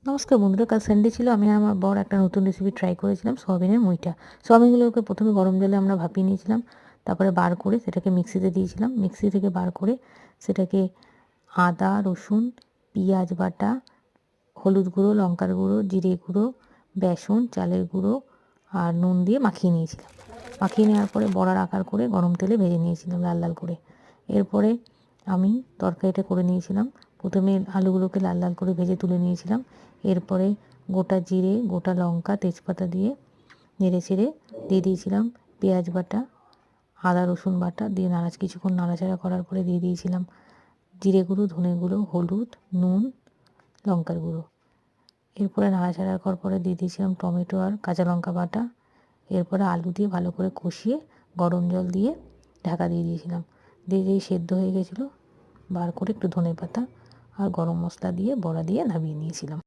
নমস্কার বন্ধুরা, কাল সানডে ছিল। আমি আর আমার বর একটা নতুন রেসিপি ট্রাই করেছিলাম, সোয়াবিনের মুইঠা। সোয়াবিনগুলোকে প্রথমে গরম জলে আমরা ভাপিয়ে নিয়েছিলাম, তারপরে বার করে সেটাকে মিক্সিতে দিয়েছিলাম। মিক্সি থেকে বার করে সেটাকে আদা, রসুন, পেঁয়াজ বাটা, হলুদ গুঁড়ো, লঙ্কার গুঁড়ো, জিরে গুঁড়ো, বেসন, চালের গুঁড়ো আর নুন দিয়ে মাখিয়ে নিয়েছিলাম। মাখিয়ে নেওয়ার পরে বড়ার আকার করে গরম তেলে ভেজে নিয়েছিলাম লাল লাল করে। এরপরে আমি তরকারিটা করে নিয়েছিলাম। প্রথমে আলুগুলোকে লাল লাল করে ভেজে তুলে নিয়েছিলাম। এরপরে গোটা জিরে, গোটা লঙ্কা, তেজপাতা দিয়ে নেড়ে চেড়ে দিয়ে দিয়েছিলাম পেঁয়াজ বাটা, আদা রসুন বাটা দিয়ে কিছুক্ষণ নাড়াচাড়া করার পরে দিয়ে দিয়েছিলাম জিরে গুঁড়ো, ধনে গুঁড়ো, হলুদ, নুন, লঙ্কার গুঁড়ো। এরপরে নাড়াচাড়া করার পরে দিয়ে দিয়েছিলাম টমেটো আর কাঁচা লঙ্কা বাটা। এরপরে আলু দিয়ে ভালো করে কষিয়ে গরম জল দিয়ে ঢাকা দিয়ে দিয়েছিলাম। দিয়ে যেই সেদ্ধ হয়ে গেছিলো, বার করে একটু ধনেপাতা আর গরম মশলা দিয়ে বড়া দিয়ে নামিয়ে নিয়েছিলাম।